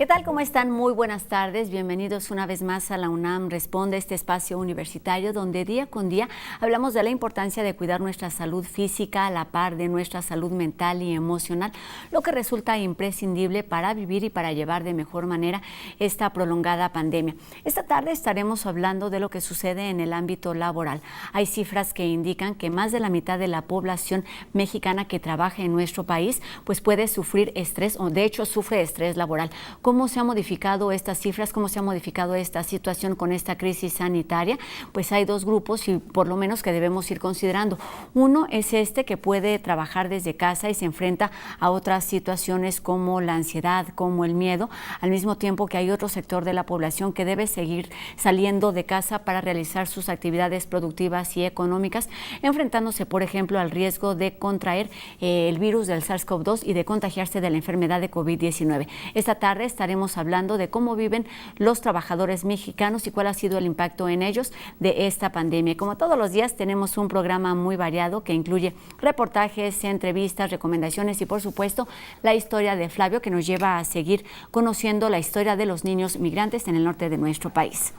tal? ¿Cómo están? Muy buenas tardes. Bienvenidos una vez más a la UNAM Responde, este espacio universitario donde día con día hablamos de la importancia de cuidar nuestra salud física a la par de nuestra salud mental y emocional, lo que resulta imprescindible para vivir y para llevar de mejor manera esta prolongada pandemia. Esta tarde estaremos hablando de lo que sucede en el ámbito laboral. Hay cifras que indican que más de la mitad de la población mexicana que trabaja en nuestro país pues puede sufrir estrés o de hecho sufre estrés laboral. ¿Cómo se han modificado estas cifras? ¿Cómo se ha modificado esta situación con esta crisis sanitaria? Pues hay dos grupos y por lo menos que debemos ir considerando. Uno es este que puede trabajar desde casa y se enfrenta a otras situaciones como la ansiedad, como el miedo, al mismo tiempo que hay otro sector de la población que debe seguir saliendo de casa para realizar sus actividades productivas y económicas, enfrentándose, por ejemplo, al riesgo de contraer el virus del SARS-CoV-2 y de contagiarse de la enfermedad de COVID-19. Esta tarde estaremos hablando de cómo viven los trabajadores mexicanos y cuál ha sido el impacto en ellos de esta pandemia. Como todos los días tenemos un programa muy variado que incluye reportajes, entrevistas, recomendaciones y por supuesto la historia de Flavio, que nos lleva a seguir conociendo la historia de los niños migrantes en el norte de nuestro país.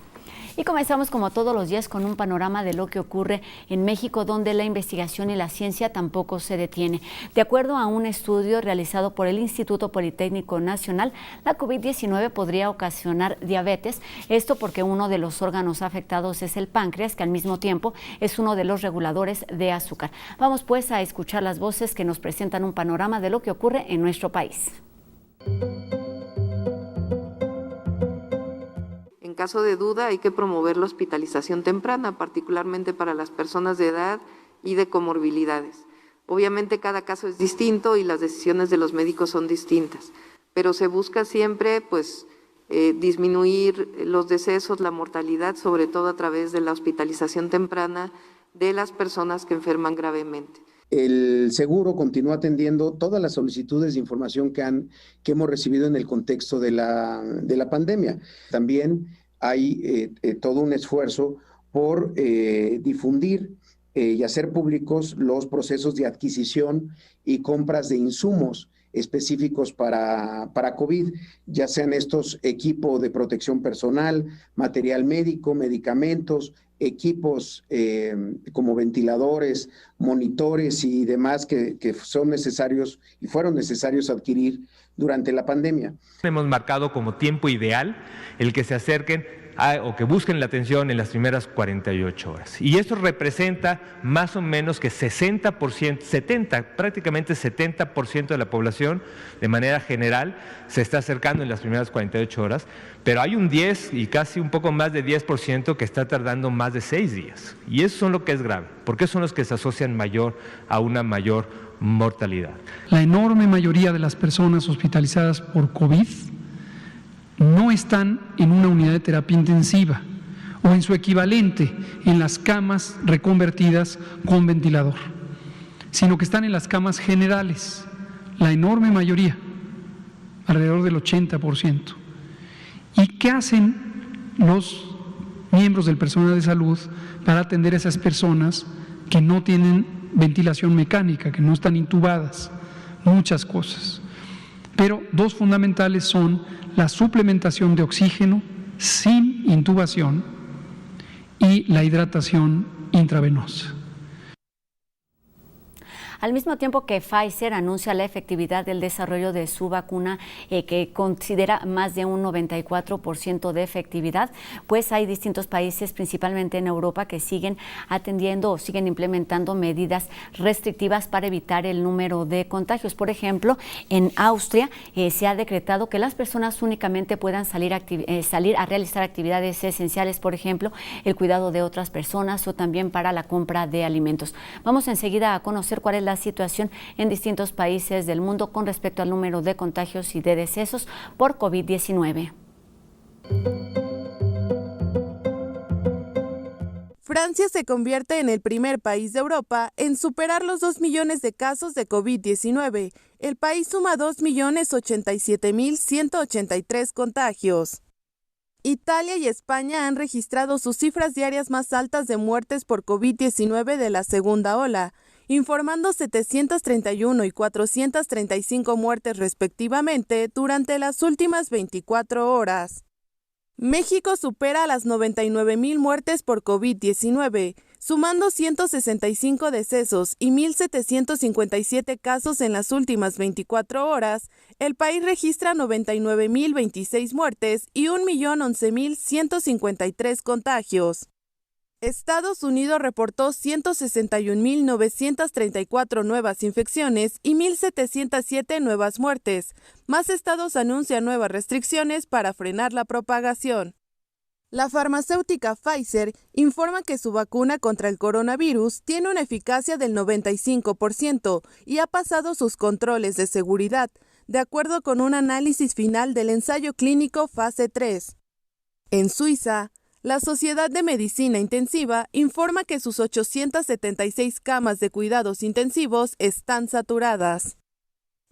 Y comenzamos como todos los días con un panorama de lo que ocurre en México, donde la investigación y la ciencia tampoco se detiene. De acuerdo a un estudio realizado por el Instituto Politécnico Nacional, la COVID-19 podría ocasionar diabetes, esto porque uno de los órganos afectados es el páncreas, que al mismo tiempo es uno de los reguladores de azúcar. Vamos pues a escuchar las voces que nos presentan un panorama de lo que ocurre en nuestro país. En caso de duda, hay que promover la hospitalización temprana, particularmente para las personas de edad y de comorbilidades. Obviamente cada caso es distinto y las decisiones de los médicos son distintas, pero se busca siempre disminuir los decesos, la mortalidad, sobre todo a través de la hospitalización temprana de las personas que enferman gravemente. El seguro continúa atendiendo todas las solicitudes de información que hemos recibido en el contexto de la pandemia. También hay todo un esfuerzo por difundir y hacer públicos los procesos de adquisición y compras de insumos específicos para COVID, ya sean estos equipos de protección personal, material médico, medicamentos, equipos como ventiladores, monitores y demás que son necesarios y fueron necesarios adquirir durante la pandemia. Hemos marcado como tiempo ideal el que se acerquen o que busquen la atención en las primeras 48 horas. Y esto representa más o menos que 60%, prácticamente 70% de la población de manera general se está acercando en las primeras 48 horas, pero hay un 10 y casi un poco más de 10% que está tardando más de 6 días. Y eso es lo que es grave, porque son los que se asocian a una mayor mortalidad. La enorme mayoría de las personas hospitalizadas por COVID no están en una unidad de terapia intensiva o en su equivalente en las camas reconvertidas con ventilador, sino que están en las camas generales, la enorme mayoría, alrededor del 80%. ¿Y qué hacen los miembros del personal de salud para atender a esas personas que no tienen ventilación mecánica, que no están intubadas? Muchas cosas. Pero dos fundamentales son la suplementación de oxígeno sin intubación y la hidratación intravenosa. Al mismo tiempo que Pfizer anuncia la efectividad del desarrollo de su vacuna, que considera más de un 94% de efectividad, pues hay distintos países, principalmente en Europa, que siguen atendiendo o siguen implementando medidas restrictivas para evitar el número de contagios. Por ejemplo, en Austria se ha decretado que las personas únicamente puedan salir a realizar actividades esenciales, por ejemplo, el cuidado de otras personas o también para la compra de alimentos. Vamos enseguida a conocer cuál es la situación en distintos países del mundo con respecto al número de contagios y de decesos por COVID-19. Francia se convierte en el primer país de Europa en superar los 2 millones de casos de COVID-19. El país suma 2.087.183 contagios. Italia y España han registrado sus cifras diarias más altas de muertes por COVID-19 de la segunda ola, informando 731 y 435 muertes respectivamente durante las últimas 24 horas. México supera las 99,000 muertes por COVID-19, sumando 165 decesos y 1,757 casos en las últimas 24 horas. El país registra 99,026 muertes y 1,011,153 contagios. Estados Unidos reportó 161,934 nuevas infecciones y 1,707 nuevas muertes. Más estados anuncian nuevas restricciones para frenar la propagación. La farmacéutica Pfizer informa que su vacuna contra el coronavirus tiene una eficacia del 95% y ha pasado sus controles de seguridad, de acuerdo con un análisis final del ensayo clínico fase 3. En Suiza, la Sociedad de Medicina Intensiva informa que sus 876 camas de cuidados intensivos están saturadas.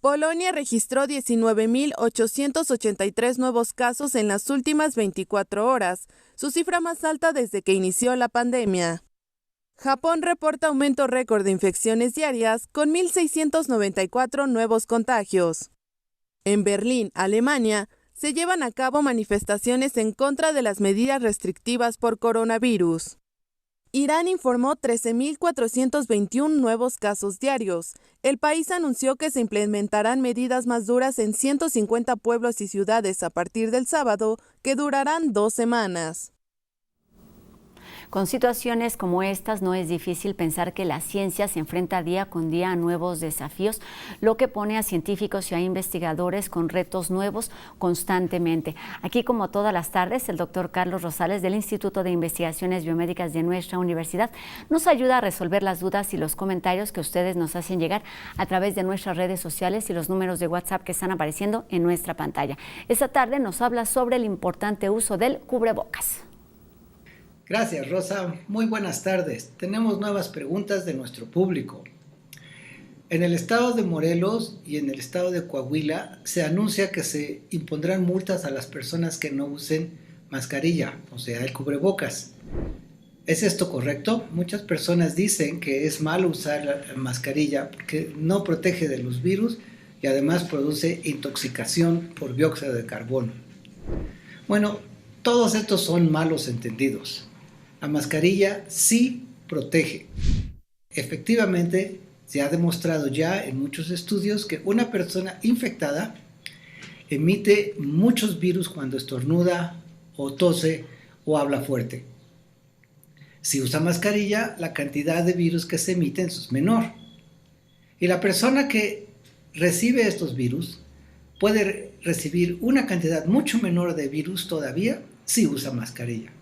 Polonia registró 19,883 nuevos casos en las últimas 24 horas, su cifra más alta desde que inició la pandemia. Japón reporta aumento récord de infecciones diarias con 1,694 nuevos contagios. En Berlín, Alemania, se llevan a cabo manifestaciones en contra de las medidas restrictivas por coronavirus. Irán informó 13,421 nuevos casos diarios. El país anunció que se implementarán medidas más duras en 150 pueblos y ciudades a partir del sábado, que durarán 2 semanas. Con situaciones como estas, no es difícil pensar que la ciencia se enfrenta día con día a nuevos desafíos, lo que pone a científicos y a investigadores con retos nuevos constantemente. Aquí, como todas las tardes, el doctor Carlos Rosales del Instituto de Investigaciones Biomédicas de nuestra universidad nos ayuda a resolver las dudas y los comentarios que ustedes nos hacen llegar a través de nuestras redes sociales y los números de WhatsApp que están apareciendo en nuestra pantalla. Esta tarde nos habla sobre el importante uso del cubrebocas. Gracias, Rosa. Muy buenas tardes. Tenemos nuevas preguntas de nuestro público. En el estado de Morelos y en el estado de Coahuila se anuncia que se impondrán multas a las personas que no usen mascarilla, o sea, el cubrebocas. ¿Es esto correcto? Muchas personas dicen que es malo usar la mascarilla porque no protege de los virus y además produce intoxicación por dióxido de carbono. Bueno, todos estos son malos entendidos. La mascarilla sí protege. Efectivamente, se ha demostrado ya en muchos estudios que una persona infectada emite muchos virus cuando estornuda o tose o habla fuerte. Si usa mascarilla, la cantidad de virus que se emiten es menor. Y la persona que recibe estos virus puede recibir una cantidad mucho menor de virus todavía si usa mascarilla.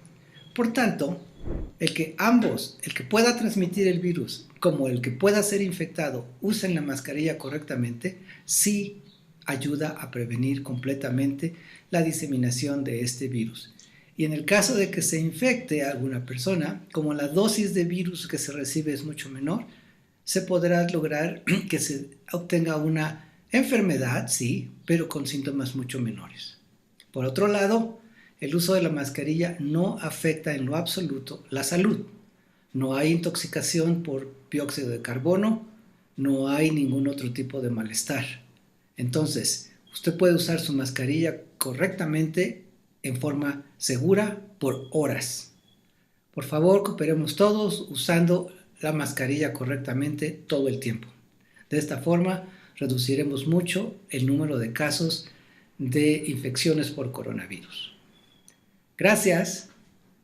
Por tanto, el que ambos, el que pueda transmitir el virus como el que pueda ser infectado, usen la mascarilla correctamente, sí ayuda a prevenir completamente la diseminación de este virus. Y en el caso de que se infecte a alguna persona, como la dosis de virus que se recibe es mucho menor, se podrá lograr que se obtenga una enfermedad, sí, pero con síntomas mucho menores. Por otro lado, el uso de la mascarilla no afecta en lo absoluto la salud. No hay intoxicación por dióxido de carbono, no hay ningún otro tipo de malestar. Entonces, usted puede usar su mascarilla correctamente en forma segura por horas. Por favor, cooperemos todos usando la mascarilla correctamente todo el tiempo. De esta forma, reduciremos mucho el número de casos de infecciones por coronavirus. Gracias.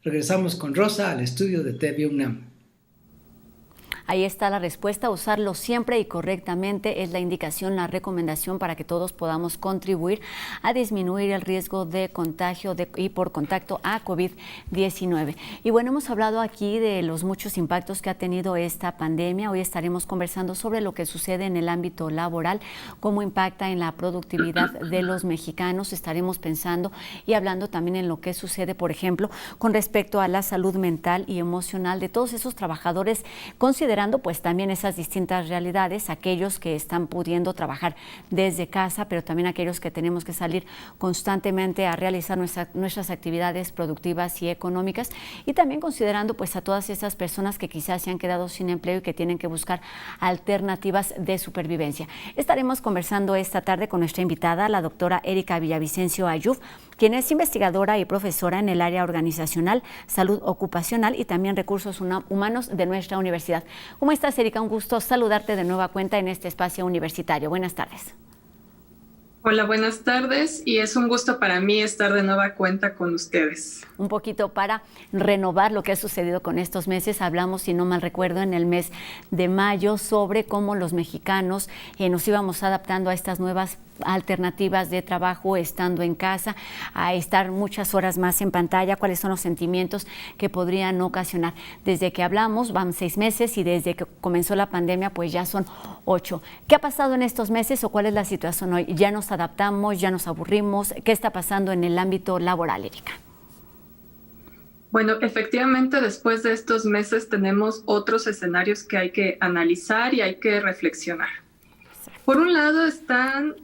Regresamos con Rosa al estudio de TV UNAM. Ahí está la respuesta, usarlo siempre y correctamente es la indicación, la recomendación para que todos podamos contribuir a disminuir el riesgo de contagio y por contacto a COVID-19. Y bueno, hemos hablado aquí de los muchos impactos que ha tenido esta pandemia. Hoy estaremos conversando sobre lo que sucede en el ámbito laboral, cómo impacta en la productividad de los mexicanos. Estaremos pensando y hablando también en lo que sucede, por ejemplo, con respecto a la salud mental y emocional de todos esos trabajadores considerados considerando pues también esas distintas realidades, aquellos que están pudiendo trabajar desde casa, pero también aquellos que tenemos que salir constantemente a realizar nuestras actividades productivas y económicas, y también considerando pues a todas esas personas que quizás se han quedado sin empleo y que tienen que buscar alternativas de supervivencia. Estaremos conversando esta tarde con nuestra invitada, la doctora Erika Villavicencio Ayuf, quien es investigadora y profesora en el área organizacional, salud ocupacional y también recursos humanos de nuestra universidad. ¿Cómo estás, Erika? Un gusto saludarte de nueva cuenta en este espacio universitario. Buenas tardes. Hola, buenas tardes, y es un gusto para mí estar de nueva cuenta con ustedes. Un poquito para renovar lo que ha sucedido con estos meses. Hablamos, si no mal recuerdo, en el mes de mayo sobre cómo los mexicanos nos íbamos adaptando a estas nuevas alternativas de trabajo estando en casa, a estar muchas horas más en pantalla, cuáles son los sentimientos que podrían ocasionar. Desde que hablamos van 6 meses y desde que comenzó la pandemia pues ya son 8. ¿Qué ha pasado en estos meses o cuál es la situación hoy? ¿Ya nos adaptamos, ya nos aburrimos? ¿Qué está pasando en el ámbito laboral, Erika? Bueno, efectivamente, después de estos meses tenemos otros escenarios que hay que analizar y hay que reflexionar. Por un lado están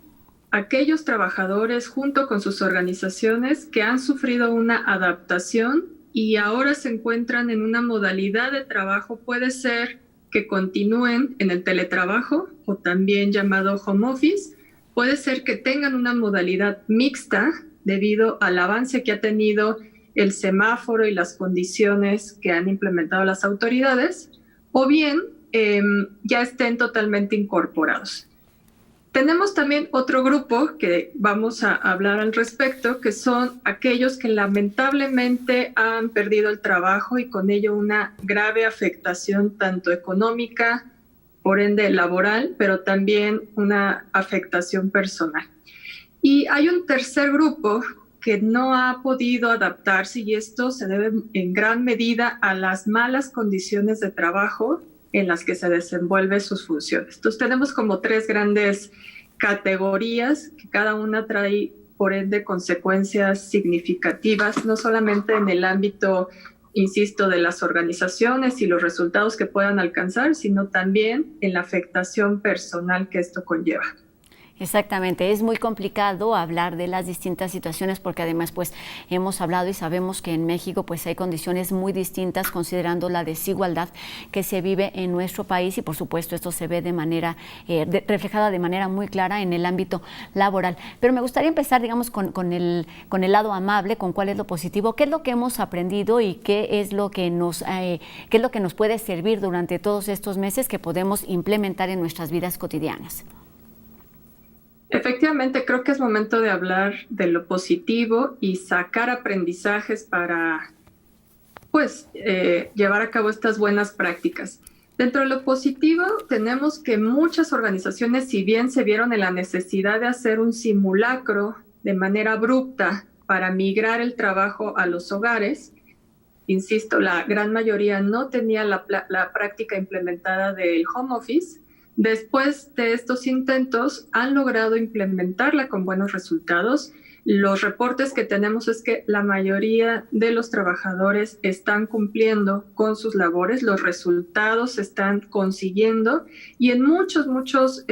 aquellos trabajadores junto con sus organizaciones que han sufrido una adaptación y ahora se encuentran en una modalidad de trabajo. Puede ser que continúen en el teletrabajo o también llamado home office. Puede ser que tengan una modalidad mixta debido al avance que ha tenido el semáforo y las condiciones que han implementado las autoridades, o bien ya estén totalmente incorporados. Tenemos también otro grupo que vamos a hablar al respecto, que son aquellos que lamentablemente han perdido el trabajo y con ello una grave afectación tanto económica, por ende laboral, pero también una afectación personal. Y hay un tercer grupo que no ha podido adaptarse, y esto se debe en gran medida a las malas condiciones de trabajo en las que se desenvuelven sus funciones. Entonces tenemos como 3 grandes categorías que cada una trae por ende consecuencias significativas, no solamente en el ámbito, insisto, de las organizaciones y los resultados que puedan alcanzar, sino también en la afectación personal que esto conlleva. Exactamente, es muy complicado hablar de las distintas situaciones porque además pues hemos hablado y sabemos que en México pues hay condiciones muy distintas considerando la desigualdad que se vive en nuestro país, y por supuesto esto se ve de manera reflejada de manera muy clara en el ámbito laboral. Pero me gustaría empezar, digamos, con el lado amable, con cuál es lo positivo, qué es lo que hemos aprendido y qué es lo que nos puede servir durante todos estos meses que podemos implementar en nuestras vidas cotidianas. Efectivamente, creo que es momento de hablar de lo positivo y sacar aprendizajes para, llevar a cabo estas buenas prácticas. Dentro de lo positivo, tenemos que muchas organizaciones, si bien se vieron en la necesidad de hacer un simulacro de manera abrupta para migrar el trabajo a los hogares, insisto, la gran mayoría no tenía la práctica implementada del home office. Después de estos intentos, han logrado implementarla con buenos resultados. Los reportes que tenemos es que la mayoría de los trabajadores están cumpliendo con sus labores, los resultados se están consiguiendo, y en muchos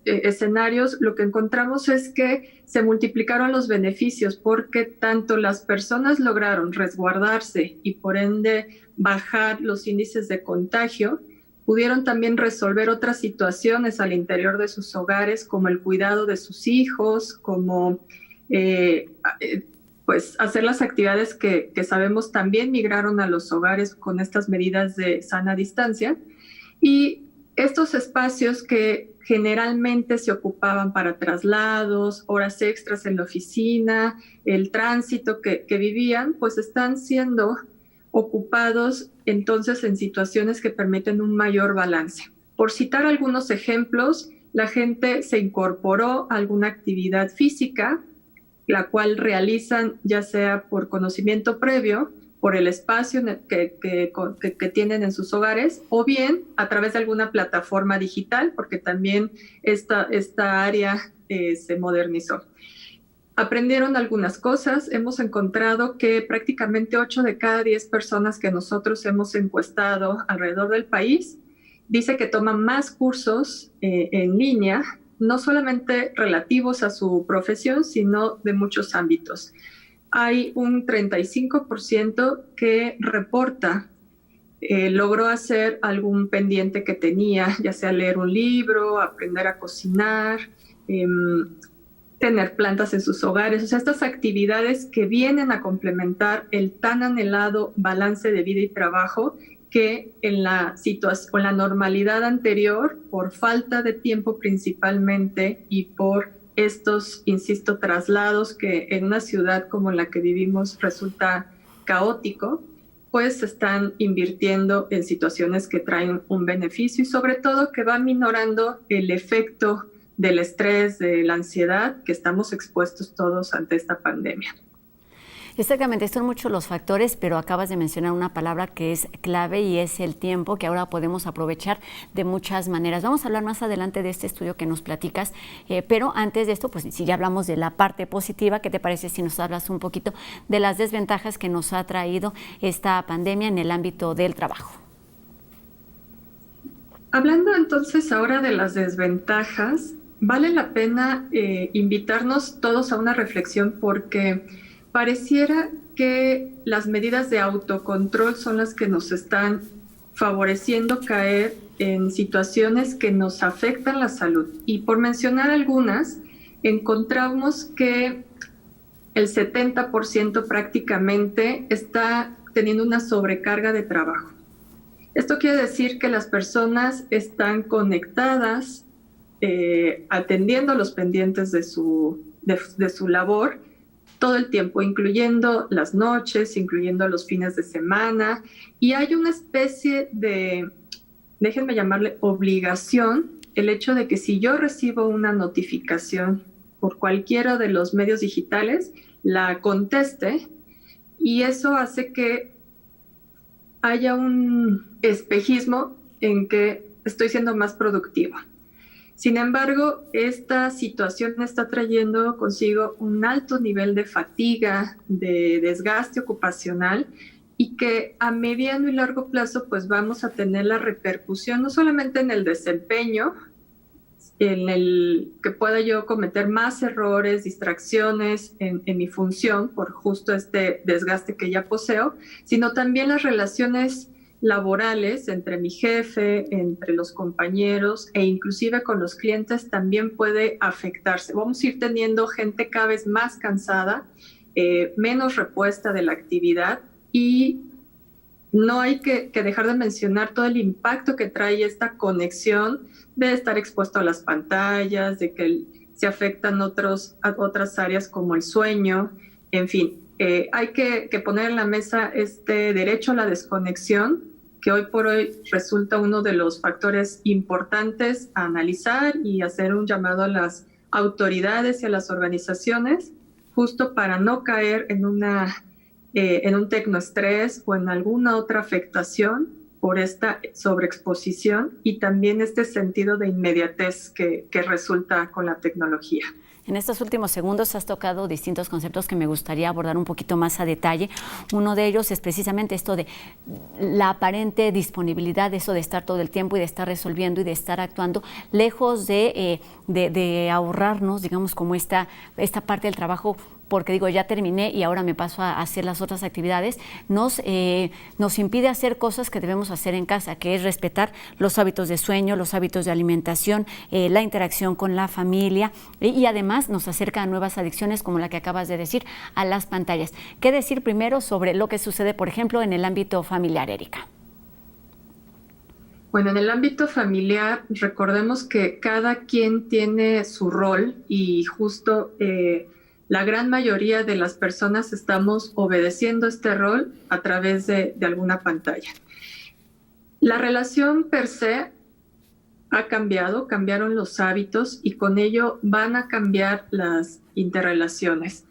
escenarios lo que encontramos es que se multiplicaron los beneficios porque tanto las personas lograron resguardarse y por ende bajar los índices de contagio, pudieron también resolver otras situaciones al interior de sus hogares, como el cuidado de sus hijos, como hacer las actividades que sabemos también migraron a los hogares con estas medidas de sana distancia. Y estos espacios que generalmente se ocupaban para traslados, horas extras en la oficina, el tránsito que vivían, pues están siendo ocupados entonces en situaciones que permiten un mayor balance. Por citar algunos ejemplos, la gente se incorporó a alguna actividad física, la cual realizan ya sea por conocimiento previo, por el espacio que tienen en sus hogares, o bien a través de alguna plataforma digital, porque también esta área se modernizó. Aprendieron algunas cosas. Hemos encontrado que prácticamente 8 de cada 10 personas que nosotros hemos encuestado alrededor del país dice que toma más cursos en línea, no solamente relativos a su profesión, sino de muchos ámbitos. Hay un 35% que reporta logró hacer algún pendiente que tenía, ya sea leer un libro, aprender a cocinar, tener plantas en sus hogares. O sea, estas actividades que vienen a complementar el tan anhelado balance de vida y trabajo que en la situación, o la normalidad anterior, por falta de tiempo principalmente y por estos, insisto, traslados que en una ciudad como la que vivimos resulta caótico, pues se están invirtiendo en situaciones que traen un beneficio y sobre todo que va minorando el efecto del estrés, de la ansiedad que estamos expuestos todos ante esta pandemia. Exactamente, son muchos los factores, pero acabas de mencionar una palabra que es clave y es el tiempo, que ahora podemos aprovechar de muchas maneras. Vamos a hablar más adelante de este estudio que nos platicas, pero antes de esto, pues si ya hablamos de la parte positiva, ¿qué te parece si nos hablas un poquito de las desventajas que nos ha traído esta pandemia en el ámbito del trabajo? Hablando entonces ahora de las desventajas, vale la pena invitarnos todos a una reflexión porque pareciera que las medidas de autocontrol son las que nos están favoreciendo caer en situaciones que nos afectan la salud. Y por mencionar algunas, encontramos que el 70% prácticamente está teniendo una sobrecarga de trabajo. Esto quiere decir que las personas están conectadas, atendiendo los pendientes de su labor, todo el tiempo, incluyendo las noches, incluyendo los fines de semana, y hay una especie de, déjenme llamarle obligación, el hecho de que si yo recibo una notificación por cualquiera de los medios digitales, la conteste, y eso hace que haya un espejismo en que estoy siendo más productiva. Sin embargo, esta situación está trayendo consigo un alto nivel de fatiga, de desgaste ocupacional y que a mediano y largo plazo pues vamos a tener la repercusión no solamente en el desempeño, en el que pueda yo cometer más errores, distracciones en mi función por justo este desgaste que ya poseo, sino también las relaciones laborales entre mi jefe, entre los compañeros e inclusive con los clientes también puede afectarse. Vamos a ir teniendo gente cada vez más cansada, menos repuesta de la actividad y no hay que dejar de mencionar todo el impacto que trae esta conexión de estar expuesto a las pantallas, de que se afectan otras áreas como el sueño, en fin. Hay que poner en la mesa este derecho a la desconexión, que hoy por hoy resulta uno de los factores importantes a analizar y hacer un llamado a las autoridades y a las organizaciones, justo para no caer en un tecnoestrés o en alguna otra afectación por esta sobreexposición y también este sentido de inmediatez que resulta con la tecnología. En estos últimos segundos has tocado distintos conceptos que me gustaría abordar un poquito más a detalle. Uno de ellos es precisamente esto de la aparente disponibilidad, eso de estar todo el tiempo y de estar resolviendo y de estar actuando, lejos de ahorrarnos, digamos, como esta parte del trabajo, porque digo, ya terminé y ahora me paso a hacer las otras actividades, nos impide hacer cosas que debemos hacer en casa, que es respetar los hábitos de sueño, los hábitos de alimentación, la interacción con la familia y además nos acerca a nuevas adicciones como la que acabas de decir, a las pantallas. ¿Qué decir primero sobre lo que sucede, por ejemplo, en el ámbito familiar, Erika? Bueno, en el ámbito familiar, recordemos que cada quien tiene su rol y justo la gran mayoría de las personas estamos obedeciendo este rol a través de alguna pantalla. La relación per se ha cambiado, cambiaron los hábitos y con ello van a cambiar las interrelaciones.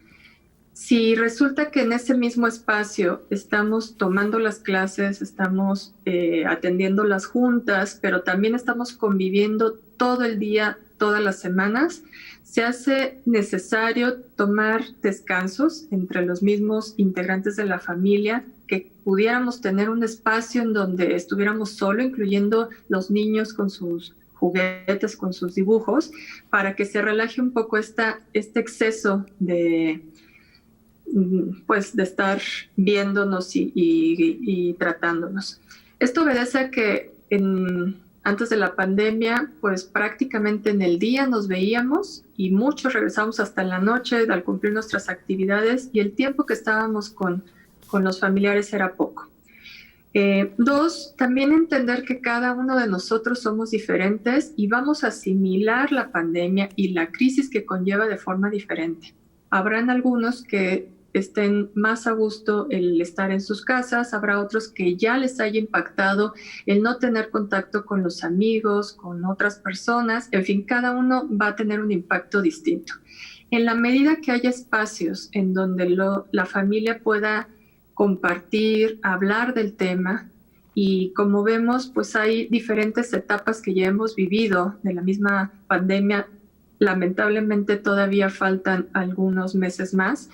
Si resulta que en ese mismo espacio estamos tomando las clases, estamos atendiendo las juntas, pero también estamos conviviendo todo el día, todas las semanas, se hace necesario tomar descansos entre los mismos integrantes de la familia que pudiéramos tener un espacio en donde estuviéramos solo, incluyendo los niños con sus juguetes, con sus dibujos, para que se relaje un poco este exceso de estar viéndonos y tratándonos. Esto obedece a que antes de la pandemia, pues prácticamente en el día nos veíamos y muchos regresamos hasta en la noche al cumplir nuestras actividades, y el tiempo que estábamos con los familiares era poco. 2, también entender que cada uno de nosotros somos diferentes y vamos a asimilar la pandemia y la crisis que conlleva de forma diferente. Habrán algunos que estén más a gusto el estar en sus casas, habrá otros que ya les haya impactado el no tener contacto con los amigos, con otras personas. En fin, cada uno va a tener un impacto distinto. En la medida que haya espacios en donde la familia pueda compartir, hablar del tema, y como vemos, pues hay diferentes etapas que ya hemos vivido de la misma pandemia. Lamentablemente todavía faltan algunos meses más.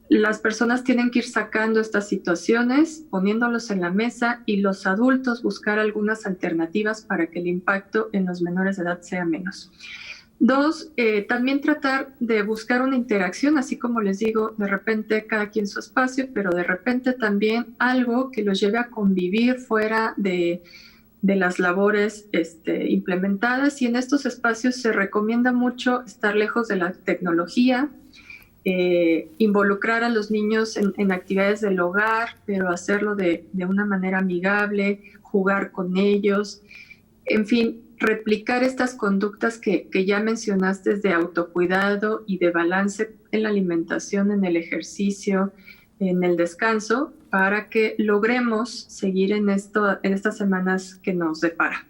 Las personas tienen que ir sacando estas situaciones, poniéndolos en la mesa, y los adultos buscar algunas alternativas para que el impacto en los menores de edad sea menos. 2, también tratar de buscar una interacción, así como les digo, de repente cada quien su espacio, pero de repente también algo que los lleve a convivir fuera de las labores implementadas. Y en estos espacios se recomienda mucho estar lejos de la tecnología, involucrar a los niños en actividades del hogar, pero hacerlo de una manera amigable, jugar con ellos, en fin, replicar estas conductas que ya mencionaste de autocuidado y de balance en la alimentación, en el ejercicio, en el descanso, para que logremos seguir en estas semanas que nos depara.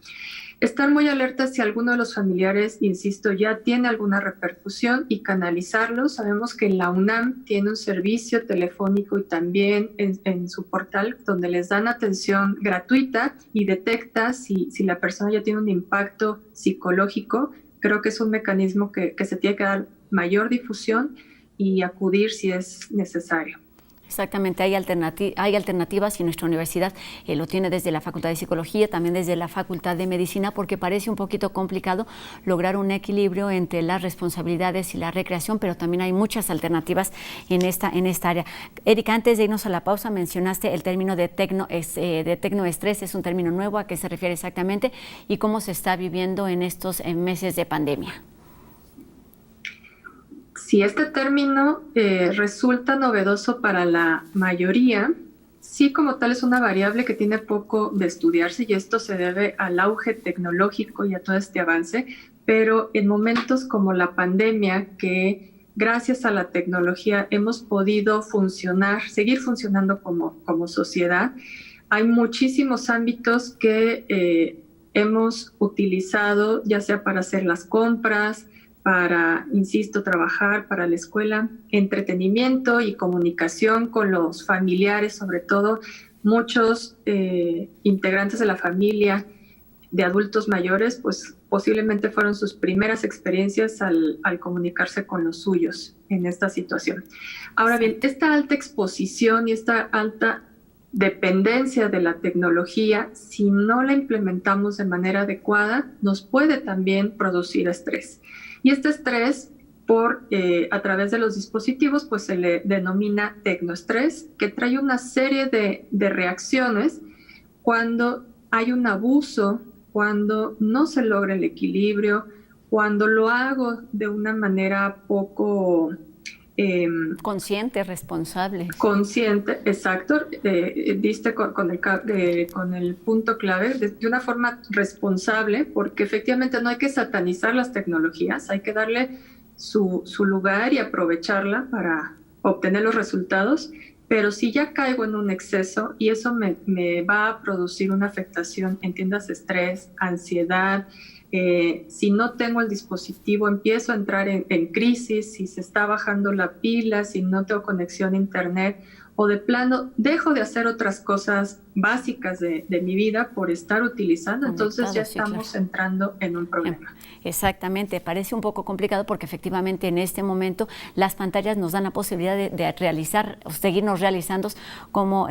Estar muy alertas si alguno de los familiares, insisto, ya tiene alguna repercusión, y canalizarlos. Sabemos que la UNAM tiene un servicio telefónico y también en su portal donde les dan atención gratuita y detecta si la persona ya tiene un impacto psicológico. Creo que es un mecanismo que se tiene que dar mayor difusión y acudir si es necesario. Exactamente, hay alternativas, y nuestra universidad lo tiene desde la Facultad de Psicología, también desde la Facultad de Medicina, porque parece un poquito complicado lograr un equilibrio entre las responsabilidades y la recreación, pero también hay muchas alternativas en esta área. Erika, antes de irnos a la pausa, mencionaste el término de tecnoestrés. Es un término nuevo. ¿A qué se refiere exactamente y cómo se está viviendo en estos meses de pandemia? Si este término resulta novedoso para la mayoría, sí, como tal es una variable que tiene poco de estudiarse, y esto se debe al auge tecnológico y a todo este avance, pero en momentos como la pandemia, que gracias a la tecnología hemos podido seguir funcionando como sociedad, hay muchísimos ámbitos que hemos utilizado, ya sea para hacer las compras, para, insisto, trabajar, para la escuela, entretenimiento y comunicación con los familiares, sobre todo muchos integrantes de la familia de adultos mayores, pues posiblemente fueron sus primeras experiencias al comunicarse con los suyos en esta situación. Ahora bien, esta alta exposición y esta alta dependencia de la tecnología, si no la implementamos de manera adecuada, nos puede también producir estrés. Y este estrés, a través de los dispositivos, pues se le denomina tecnoestrés, que trae una serie de reacciones cuando hay un abuso, cuando no se logra el equilibrio, cuando lo hago de una manera poco consciente, responsable. Consciente, exacto. Diste con el punto clave, de una forma responsable, porque efectivamente no hay que satanizar las tecnologías, hay que darle su lugar y aprovecharla para obtener los resultados, pero si ya caigo en un exceso y eso me va a producir una afectación, entiendas, estrés, ansiedad. Si no tengo el dispositivo, empiezo a entrar en crisis, si se está bajando la pila, si no tengo conexión a internet o de plano dejo de hacer otras cosas básicas de mi vida por estar utilizando, entonces ya estamos entrando en un problema. Exactamente, parece un poco complicado porque efectivamente en este momento las pantallas nos dan la posibilidad de realizar o seguirnos realizando como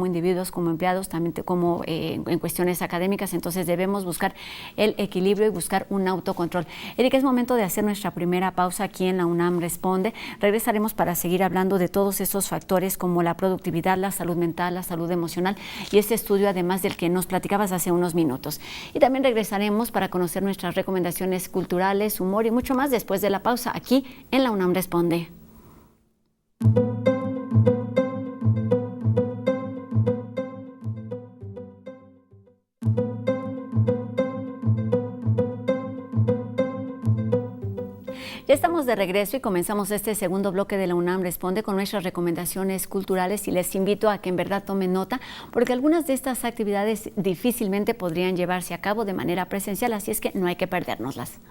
individuos, como empleados, también como en cuestiones académicas, entonces debemos buscar el equilibrio y buscar un autocontrol. Erika, es momento de hacer nuestra primera pausa aquí en la UNAM Responde. Regresaremos para seguir hablando de todos esos factores como la productividad, la salud mental, la salud emocional y este estudio además del que nos platicabas hace unos minutos. Y también regresaremos para conocer nuestras recomendaciones culturales, humor y mucho más después de la pausa aquí en la UNAM Responde. Ya estamos de regreso y comenzamos este segundo bloque de la UNAM Responde con nuestras recomendaciones culturales y les invito a que en verdad tomen nota porque algunas de estas actividades difícilmente podrían llevarse a cabo de manera presencial, así es que no hay que perdérnoslas.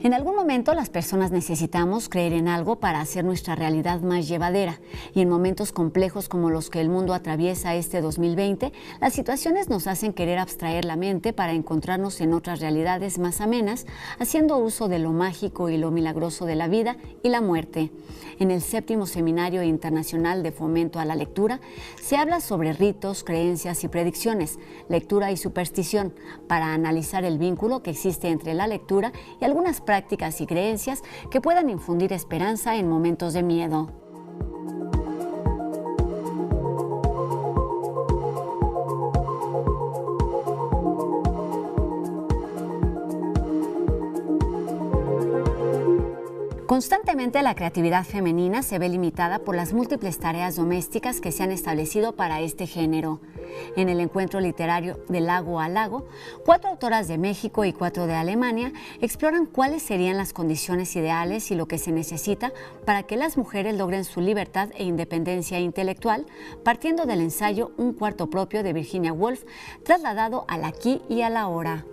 En algún momento las personas necesitamos creer en algo para hacer nuestra realidad más llevadera y en momentos complejos como los que el mundo atraviesa este 2020, las situaciones nos hacen querer abstraer la mente para encontrarnos en otras realidades más amenas, haciendo uso de lo mágico y lo milagroso de la vida y la muerte. En el 7º Seminario Internacional de Fomento a la Lectura se habla sobre ritos, creencias y predicciones, lectura y superstición, para analizar el vínculo que existe entre la lectura y algunas prácticas y creencias que puedan infundir esperanza en momentos de miedo. Constantemente la creatividad femenina se ve limitada por las múltiples tareas domésticas que se han establecido para este género. En el encuentro literario de Lago a Lago, 4 autoras de México y 4 de Alemania exploran cuáles serían las condiciones ideales y lo que se necesita para que las mujeres logren su libertad e independencia intelectual, partiendo del ensayo Un cuarto propio de Virginia Woolf, trasladado al aquí y a la ahora.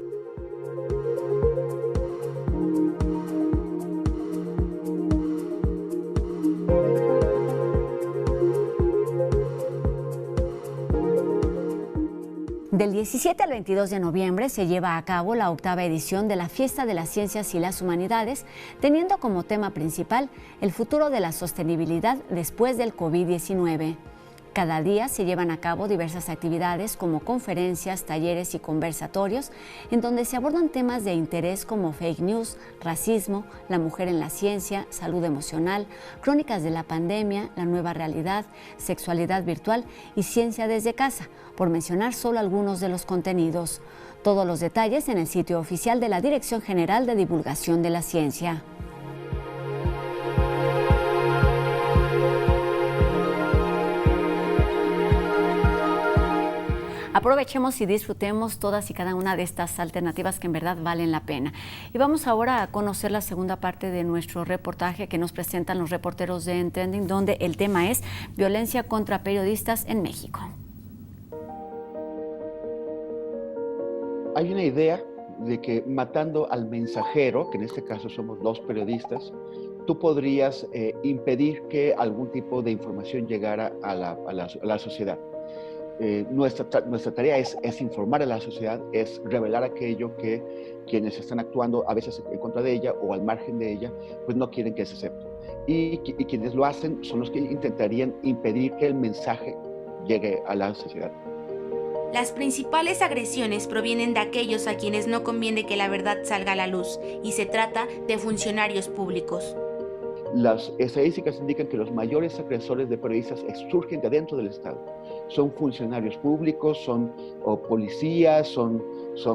Del 17 al 22 de noviembre se lleva a cabo la 8ª edición de la Fiesta de las Ciencias y las Humanidades, teniendo como tema principal el futuro de la sostenibilidad después del COVID-19. Cada día se llevan a cabo diversas actividades como conferencias, talleres y conversatorios en donde se abordan temas de interés como fake news, racismo, la mujer en la ciencia, salud emocional, crónicas de la pandemia, la nueva realidad, sexualidad virtual y ciencia desde casa, por mencionar solo algunos de los contenidos. Todos los detalles en el sitio oficial de la Dirección General de Divulgación de la Ciencia. Aprovechemos y disfrutemos todas y cada una de estas alternativas que en verdad valen la pena. Y vamos ahora a conocer la segunda parte de nuestro reportaje que nos presentan los reporteros de En Trending, donde el tema es violencia contra periodistas en México. Hay una idea de que matando al mensajero, que en este caso somos 2 periodistas, tú podrías impedir que algún tipo de información llegara a la sociedad. Nuestra tarea es informar a la sociedad, es revelar aquello que quienes están actuando a veces en contra de ella o al margen de ella, pues no quieren que se sepa. Y quienes lo hacen son los que intentarían impedir que el mensaje llegue a la sociedad. Las principales agresiones provienen de aquellos a quienes no conviene que la verdad salga a la luz, y se trata de funcionarios públicos. Las estadísticas indican que los mayores agresores de periodistas surgen de dentro del Estado. Son funcionarios públicos, son policías, son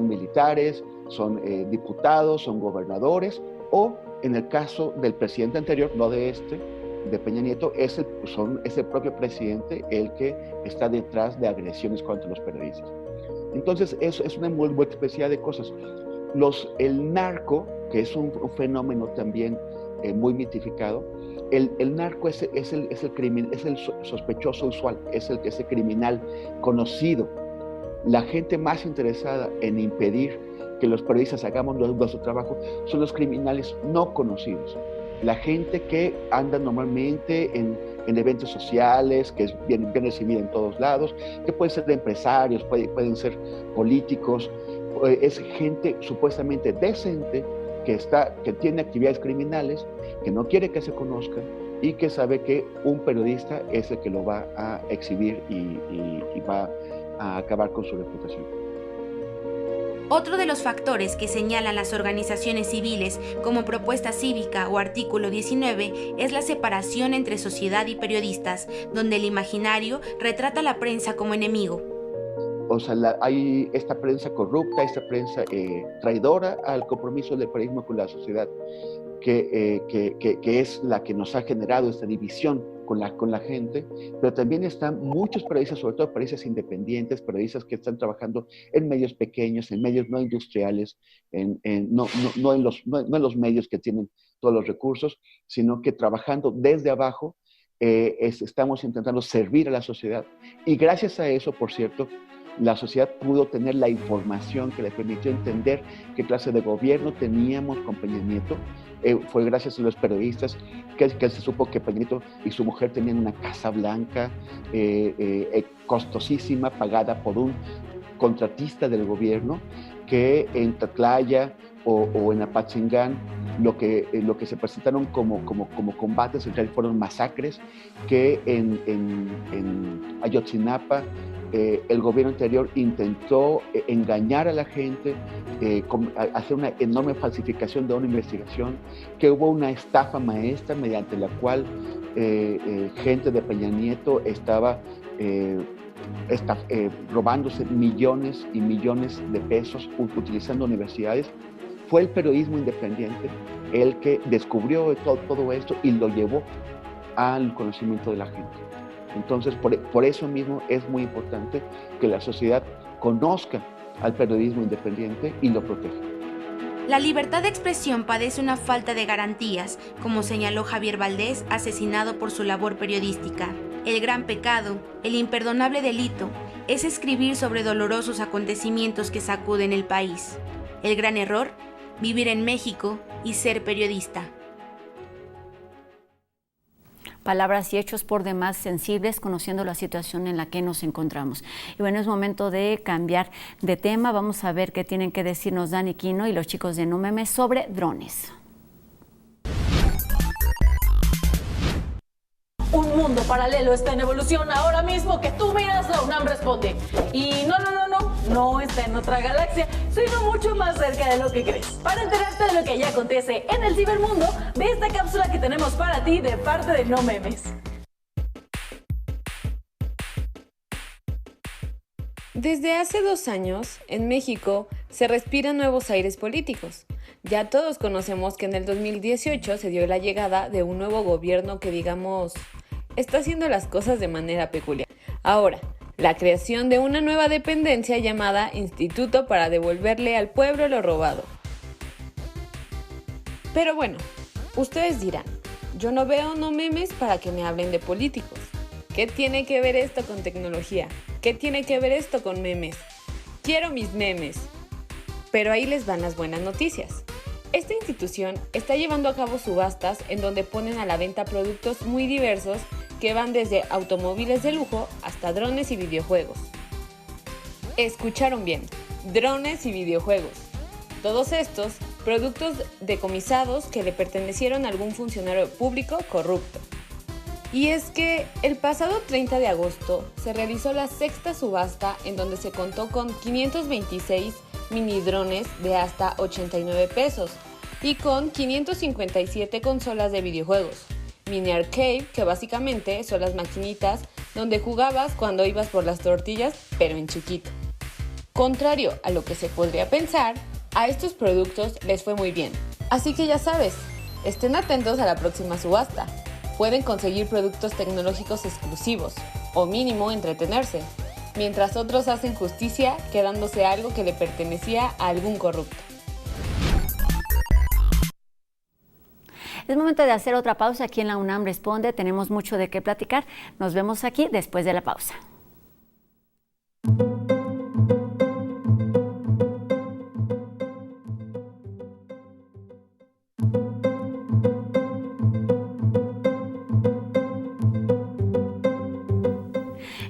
militares, son diputados, son gobernadores, o en el caso del presidente anterior, no de Peña Nieto, es el propio presidente el que está detrás de agresiones contra los periodistas. Entonces, eso es una multiplicidad de cosas. El narco, que es un fenómeno también muy mitificado, el narco es el sospechoso usual, es el criminal conocido. La gente más interesada en impedir que los periodistas hagamos nuestro trabajo son los criminales no conocidos. La gente que anda normalmente en eventos sociales, que es bien recibida en todos lados, que pueden ser de empresarios, pueden ser políticos, es gente supuestamente decente que tiene actividades criminales, que no quiere que se conozcan y que sabe que un periodista es el que lo va a exhibir y va a acabar con su reputación. Otro de los factores que señalan las organizaciones civiles como propuesta cívica o artículo 19 es la separación entre sociedad y periodistas, donde el imaginario retrata a la prensa como enemigo. O sea, hay esta prensa corrupta, esta prensa traidora al compromiso del periodismo con la sociedad, que es la que nos ha generado esta división con la gente, pero también están muchos periodistas, sobre todo periodistas independientes, periodistas que están trabajando en medios pequeños, en medios no industriales, no en los medios que tienen todos los recursos, sino que trabajando desde abajo, estamos intentando servir a la sociedad. Y gracias a eso, por cierto, la sociedad pudo tener la información que le permitió entender qué clase de gobierno teníamos con Peña Nieto. Fue gracias a los periodistas que se supo que Peña Nieto y su mujer tenían una casa blanca costosísima, pagada por un contratista del gobierno, que en Tlatlaya o en Apatzingán lo que se presentaron como combates en realidad fueron masacres, que en Ayotzinapa el gobierno anterior intentó engañar a la gente, hacer una enorme falsificación de una investigación, que hubo una estafa maestra mediante la cual gente de Peña Nieto estaba robándose millones y millones de pesos utilizando universidades. Fue el periodismo independiente el que descubrió todo esto y lo llevó al conocimiento de la gente. Entonces, por eso mismo es muy importante que la sociedad conozca al periodismo independiente y lo proteja. La libertad de expresión padece una falta de garantías, como señaló Javier Valdés, asesinado por su labor periodística. El gran pecado, el imperdonable delito, es escribir sobre dolorosos acontecimientos que sacuden el país. El gran error, vivir en México y ser periodista. Palabras y hechos por demás sensibles, conociendo la situación en la que nos encontramos. Y bueno, es momento de cambiar de tema. Vamos a ver qué tienen que decirnos Dani Quino y los chicos de No Memes sobre drones. Un mundo paralelo está en evolución ahora mismo que tú miras, la UNAM responde. Y no está en otra galaxia, sino mucho más cerca de lo que crees. Para enterarte de lo que ya acontece en el cibermundo, ve esta cápsula que tenemos para ti de parte de No Memes. Desde hace 2 años, en México, se respiran nuevos aires políticos. Ya todos conocemos que en el 2018 se dio la llegada de un nuevo gobierno que, digamos, está haciendo las cosas de manera peculiar. Ahora, la creación de una nueva dependencia llamada Instituto para devolverle al pueblo lo robado. Pero bueno, ustedes dirán, yo no veo No Memes para que me hablen de políticos. ¿Qué tiene que ver esto con tecnología? ¿Qué tiene que ver esto con memes? Quiero mis memes. Pero ahí les van las buenas noticias. Esta institución está llevando a cabo subastas en donde ponen a la venta productos muy diversos que van desde automóviles de lujo hasta drones y videojuegos. Escucharon bien, drones y videojuegos. Todos estos productos decomisados que le pertenecieron a algún funcionario público corrupto. Y es que el pasado 30 de agosto se realizó la 6ª subasta en donde se contó con 526 mini drones de hasta 89 pesos y con 557 consolas de videojuegos. Mini arcade, que básicamente son las maquinitas donde jugabas cuando ibas por las tortillas, pero en chiquito. Contrario a lo que se podría pensar, a estos productos les fue muy bien. Así que ya sabes, estén atentos a la próxima subasta. Pueden conseguir productos tecnológicos exclusivos, o mínimo entretenerse, mientras otros hacen justicia quedándose algo que le pertenecía a algún corrupto. Es momento de hacer otra pausa aquí en la UNAM Responde. Tenemos mucho de qué platicar. Nos vemos aquí después de la pausa.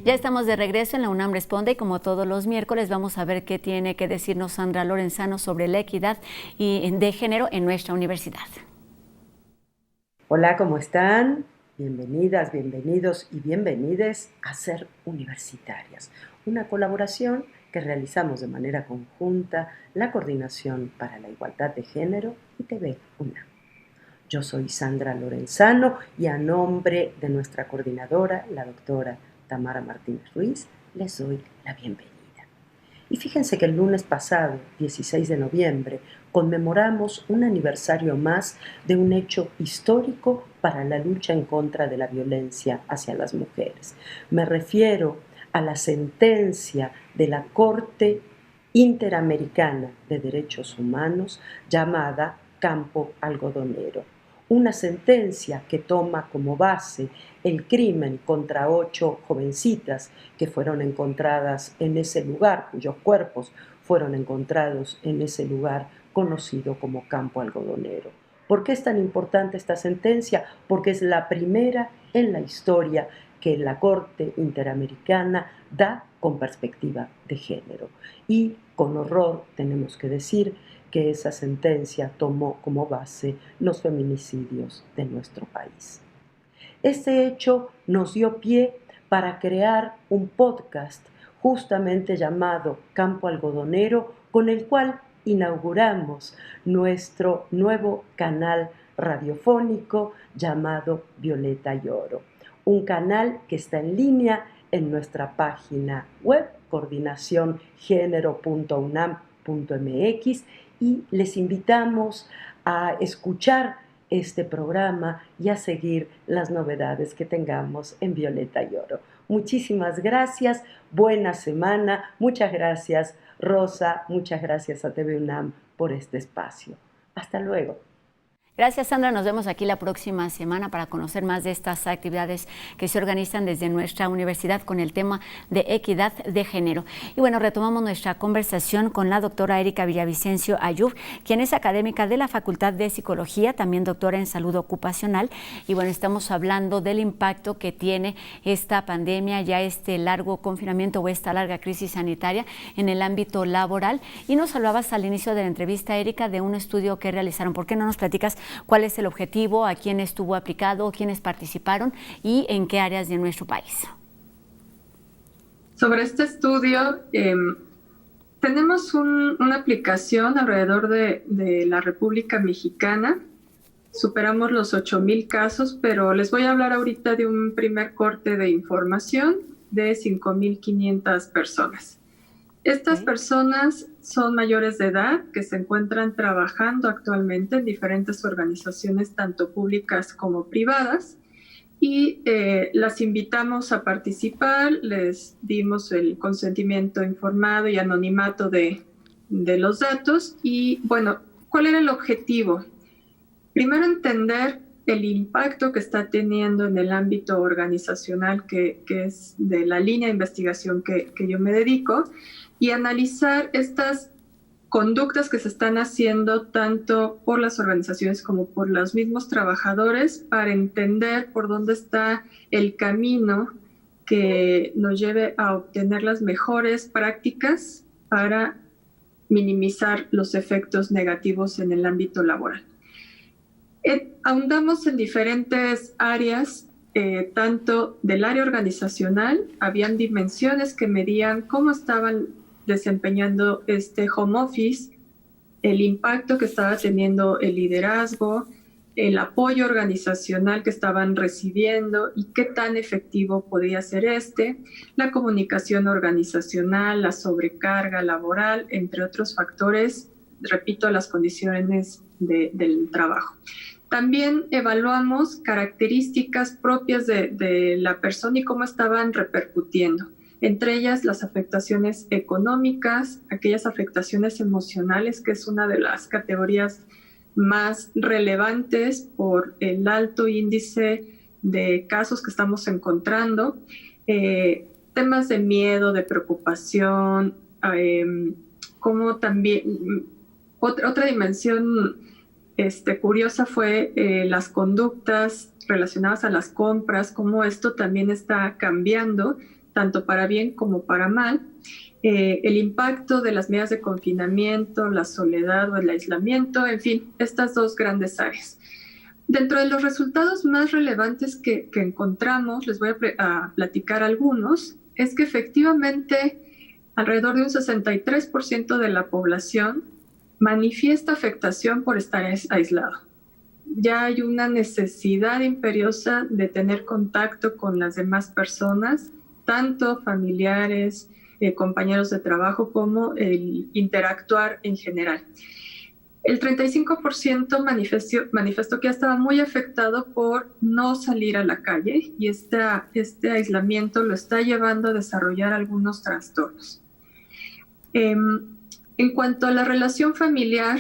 Ya estamos de regreso en la UNAM Responde y como todos los miércoles vamos a ver qué tiene que decirnos Sandra Lorenzano sobre la equidad de género en nuestra universidad. Hola, ¿cómo están? Bienvenidas, bienvenidos y bienvenides a Ser Universitarias, una colaboración que realizamos de manera conjunta la Coordinación para la Igualdad de Género y TV UNAM. Yo soy Sandra Lorenzano y a nombre de nuestra coordinadora, la doctora Tamara Martínez Ruiz, les doy la bienvenida. Y fíjense que el lunes pasado, 16 de noviembre, conmemoramos un aniversario más de un hecho histórico para la lucha en contra de la violencia hacia las mujeres. Me refiero a la sentencia de la Corte Interamericana de Derechos Humanos llamada Campo Algodonero. Una sentencia que toma como base el crimen contra 8 jovencitas que fueron encontradas en ese lugar, cuyos cuerpos fueron encontrados en ese lugar conocido como Campo Algodonero. ¿Por qué es tan importante esta sentencia? Porque es la primera en la historia que la Corte Interamericana da con perspectiva de género. Y con horror tenemos que decir que esa sentencia tomó como base los feminicidios de nuestro país. Este hecho nos dio pie para crear un podcast justamente llamado Campo Algodonero, con el cual inauguramos nuestro nuevo canal radiofónico llamado Violeta y Oro. Un canal que está en línea en nuestra página web, coordinaciongénero.unam.mx, y les invitamos a escuchar este programa y a seguir las novedades que tengamos en Violeta y Oro. Muchísimas gracias, buena semana, muchas gracias Rosa, muchas gracias a TV UNAM por este espacio. Hasta luego. Gracias, Sandra. Nos vemos aquí la próxima semana para conocer más de estas actividades que se organizan desde nuestra universidad con el tema de equidad de género. Y bueno, retomamos nuestra conversación con la doctora Erika Villavicencio Ayub, quien es académica de la Facultad de Psicología, también doctora en salud ocupacional. Y bueno, estamos hablando del impacto que tiene esta pandemia, ya este largo confinamiento o esta larga crisis sanitaria en el ámbito laboral. Y nos hablabas al inicio de la entrevista, Erika, de un estudio que realizaron. ¿Por qué no nos platicas cuál es el objetivo, a quién estuvo aplicado, quiénes participaron y en qué áreas de nuestro país? Sobre este estudio, tenemos una aplicación alrededor de la República Mexicana. Superamos los 8,000 casos, pero les voy a hablar ahorita de un primer corte de información de 5,500 personas. Estas personas son mayores de edad que se encuentran trabajando actualmente en diferentes organizaciones, tanto públicas como privadas, y las invitamos a participar, les dimos el consentimiento informado y anonimato de los datos. Y bueno, ¿cuál era el objetivo? Primero, entender el impacto que está teniendo en el ámbito organizacional, que es de la línea de investigación que yo me dedico, y analizar estas conductas que se están haciendo tanto por las organizaciones como por los mismos trabajadores, para entender por dónde está el camino que nos lleve a obtener las mejores prácticas para minimizar los efectos negativos en el ámbito laboral. Ahondamos en diferentes áreas, tanto del área organizacional. Habían dimensiones que medían cómo estaban desempeñando este home office, el impacto que estaba teniendo el liderazgo, el apoyo organizacional que estaban recibiendo y qué tan efectivo podía ser la comunicación organizacional, la sobrecarga laboral, entre otros factores, repito, las condiciones del trabajo. También evaluamos características propias de la persona y cómo estaban repercutiendo. Entre ellas, las afectaciones económicas, aquellas afectaciones emocionales, que es una de las categorías más relevantes por el alto índice de casos que estamos encontrando, temas de miedo, de preocupación, como también otra dimensión curiosa fue las conductas relacionadas a las compras, cómo esto también está cambiando tanto para bien como para mal. El impacto de las medidas de confinamiento, la soledad o el aislamiento, en fin, estas dos grandes áreas. Dentro de los resultados más relevantes que encontramos, les voy a platicar algunos, es que efectivamente alrededor de un 63% de la población manifiesta afectación por estar aislado. Ya hay una necesidad imperiosa de tener contacto con las demás personas, tanto familiares, compañeros de trabajo, como el interactuar en general. El 35% manifestó que ya estaba muy afectado por no salir a la calle y este aislamiento lo está llevando a desarrollar algunos trastornos. En cuanto a la relación familiar,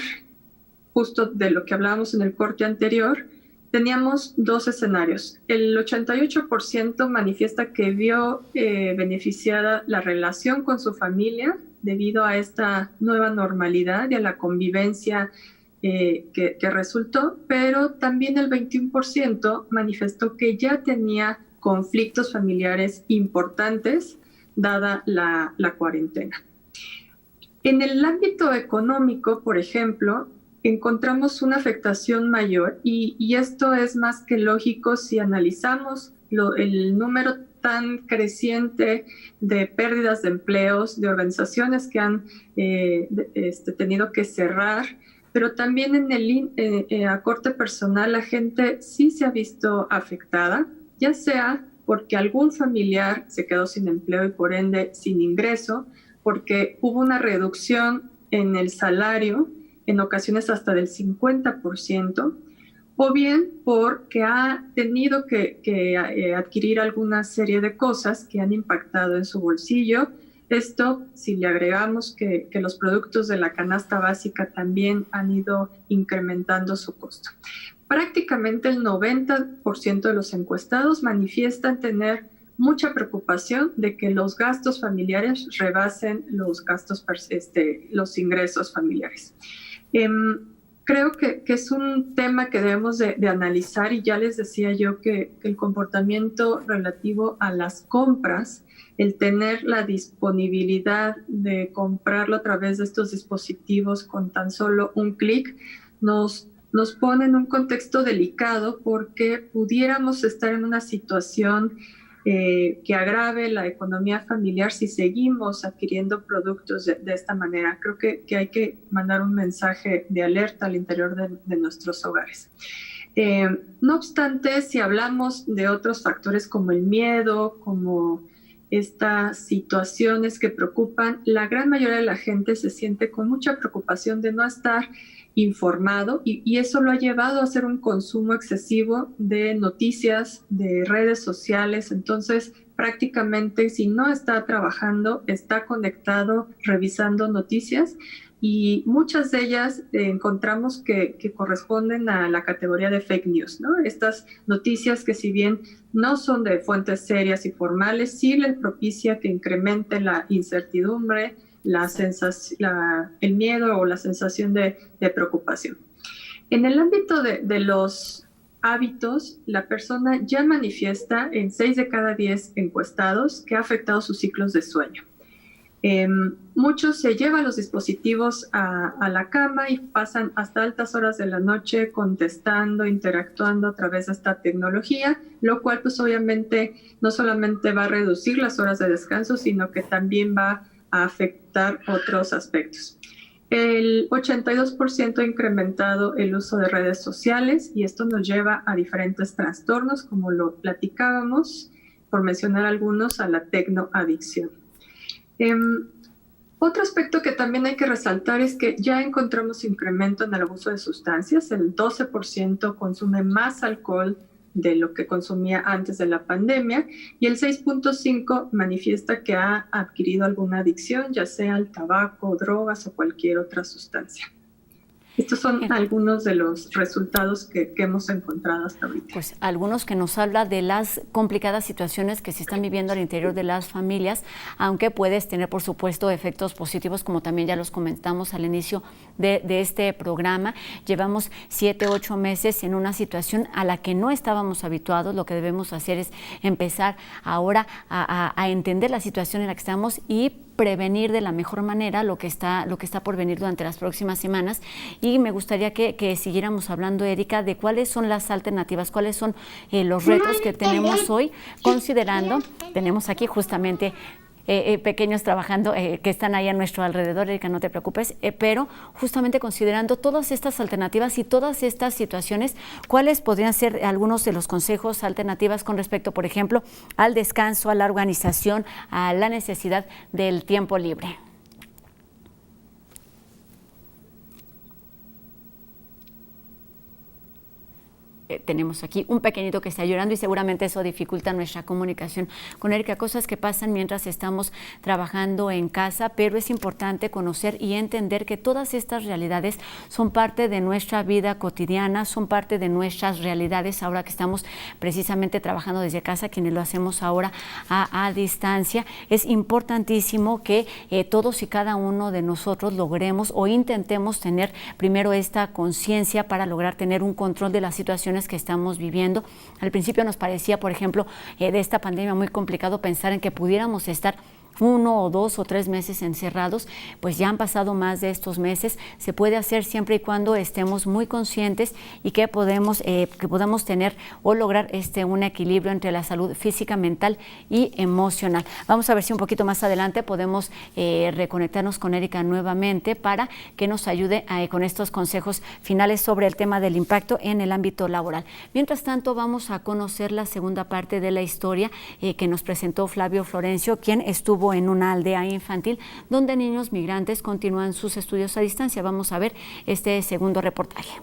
justo de lo que hablábamos en el corte anterior, teníamos dos escenarios. El 88% manifiesta que vio beneficiada la relación con su familia debido a esta nueva normalidad y a la convivencia que resultó, pero también el 21% manifestó que ya tenía conflictos familiares importantes dada la cuarentena. En el ámbito económico, por ejemplo, encontramos una afectación mayor y esto es más que lógico si analizamos el número tan creciente de pérdidas de empleos, de organizaciones que han tenido que cerrar, pero también a corte personal la gente sí se ha visto afectada, ya sea porque algún familiar se quedó sin empleo y por ende sin ingreso, porque hubo una reducción en el salario, en ocasiones hasta del 50%, o bien porque ha tenido que adquirir alguna serie de cosas que han impactado en su bolsillo. Esto, si le agregamos que los productos de la canasta básica también han ido incrementando su costo. Prácticamente el 90% de los encuestados manifiestan tener mucha preocupación de que los gastos familiares rebasen los ingresos familiares. Creo que es un tema que debemos de analizar y ya les decía yo que el comportamiento relativo a las compras, el tener la disponibilidad de comprarlo a través de estos dispositivos con tan solo un clic, nos pone en un contexto delicado porque pudiéramos estar en una situación que agrave la economía familiar si seguimos adquiriendo productos de esta manera. Creo que hay que mandar un mensaje de alerta al interior de nuestros hogares. No obstante, si hablamos de otros factores como el miedo, como estas situaciones que preocupan, la gran mayoría de la gente se siente con mucha preocupación de no estar informado y eso lo ha llevado a hacer un consumo excesivo de noticias, de redes sociales. Entonces, prácticamente si no está trabajando, está conectado, revisando noticias y muchas de ellas encontramos que corresponden a la categoría de fake news, ¿no? Estas noticias que si bien no son de fuentes serias y formales, sí les propicia que incremente la incertidumbre, el miedo o la sensación de preocupación. En el ámbito de los hábitos, la persona ya manifiesta en 6 de cada 10 encuestados que ha afectado sus ciclos de sueño. Muchos se llevan los dispositivos a la cama y pasan hasta altas horas de la noche contestando, interactuando a través de esta tecnología, lo cual pues obviamente no solamente va a reducir las horas de descanso, sino que también va a afectar otros aspectos. El 82% ha incrementado el uso de redes sociales y esto nos lleva a diferentes trastornos, como lo platicábamos, por mencionar algunos, a la tecnoadicción. Otro aspecto que también hay que resaltar es que ya encontramos incremento en el abuso de sustancias. El 12% consume más alcohol de lo que consumía antes de la pandemia y el 6.5% manifiesta que ha adquirido alguna adicción, ya sea al tabaco, drogas o cualquier otra sustancia. Estos son algunos de los resultados que hemos encontrado hasta ahorita. Pues algunos que nos habla de las complicadas situaciones que se están viviendo al interior de las familias, aunque puedes tener, por supuesto, efectos positivos, como también ya los comentamos al inicio de este programa. Llevamos 7, 8 meses en una situación a la que no estábamos habituados. Lo que debemos hacer es empezar ahora a entender la situación en la que estamos y prevenir de la mejor manera lo que está por venir durante las próximas semanas. Y me gustaría que siguiéramos hablando, Erika, de cuáles son las alternativas, cuáles son los retos que tenemos hoy, considerando, tenemos aquí justamente pequeños trabajando que están ahí a nuestro alrededor, Erika, no te preocupes, pero justamente considerando todas estas alternativas y todas estas situaciones, ¿cuáles podrían ser algunos de los consejos, alternativas con respecto, por ejemplo, al descanso, a la organización, a la necesidad del tiempo libre? Tenemos aquí un pequeñito que está llorando y seguramente eso dificulta nuestra comunicación con Erika, cosas que pasan mientras estamos trabajando en casa, pero es importante conocer y entender que todas estas realidades son parte de nuestra vida cotidiana, son parte de nuestras realidades ahora que estamos precisamente trabajando desde casa, quienes lo hacemos ahora a distancia. Es importantísimo que todos y cada uno de nosotros logremos o intentemos tener primero esta conciencia para lograr tener un control de las situaciones que estamos viviendo. Al principio nos parecía, por ejemplo, de esta pandemia muy complicado pensar en que pudiéramos estar 1 o 2 o 3 meses encerrados, pues ya han pasado más de estos meses. Se puede hacer siempre y cuando estemos muy conscientes y que podamos tener o lograr un equilibrio entre la salud física, mental y emocional. Vamos a ver si un poquito más adelante podemos reconectarnos con Erika nuevamente para que nos ayude con estos consejos finales sobre el tema del impacto en el ámbito laboral. Mientras tanto, vamos a conocer la segunda parte de la historia que nos presentó Flavio Florencio, quien estuvo en una aldea infantil donde niños migrantes continúan sus estudios a distancia. Vamos a ver este segundo reportaje.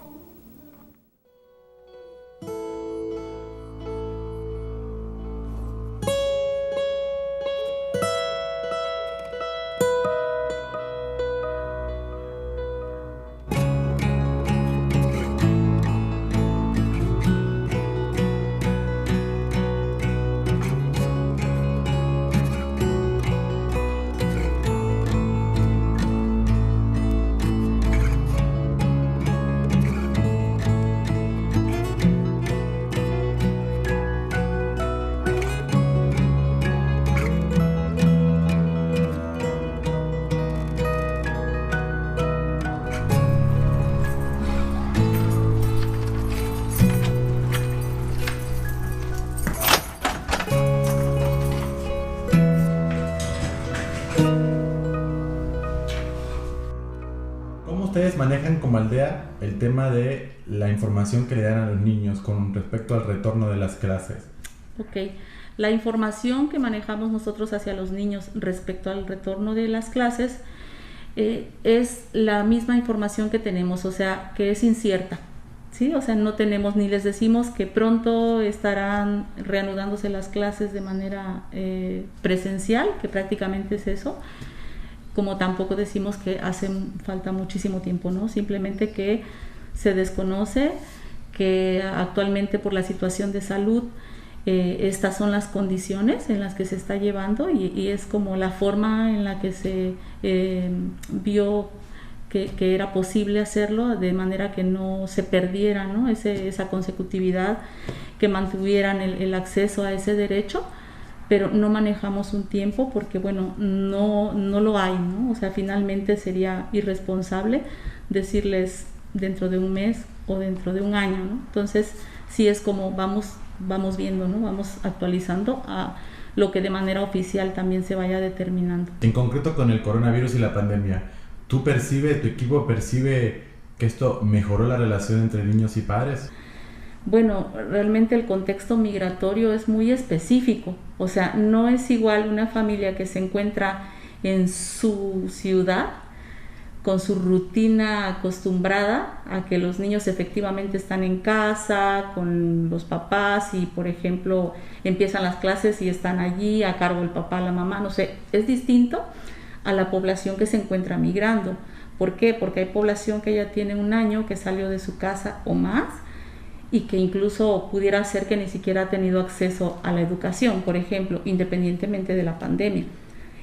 ¿Ustedes manejan como aldea el tema de la información que le dan a los niños con respecto al retorno de las clases? Ok, la información que manejamos nosotros hacia los niños respecto al retorno de las clases es la misma información que tenemos, o sea, que es incierta, ¿sí? O sea, no tenemos ni les decimos que pronto estarán reanudándose las clases de manera presencial, que prácticamente es eso, como tampoco decimos que hace falta muchísimo tiempo, ¿no? Simplemente que se desconoce que actualmente por la situación de salud estas son las condiciones en las que se está llevando y es como la forma en la que se vio que era posible hacerlo de manera que no se perdiera, ¿no? esa consecutividad, que mantuvieran el acceso a ese derecho, pero no manejamos un tiempo porque, bueno, no lo hay, ¿no? O sea, finalmente sería irresponsable decirles dentro de un mes o dentro de un año, ¿no? Entonces, sí es como vamos viendo, ¿no? Vamos actualizando a lo que de manera oficial también se vaya determinando. En concreto con el coronavirus y la pandemia, tu equipo percibe que esto mejoró la relación entre niños y padres? Bueno, realmente el contexto migratorio es muy específico, o sea, no es igual una familia que se encuentra en su ciudad con su rutina acostumbrada a que los niños efectivamente están en casa con los papás y, por ejemplo, empiezan las clases y están allí a cargo el papá, la mamá, no sé, es distinto a la población que se encuentra migrando, ¿Por qué? Porque hay población que ya tiene 1 año que salió de su casa o más y que incluso pudiera ser que ni siquiera ha tenido acceso a la educación, por ejemplo, independientemente de la pandemia,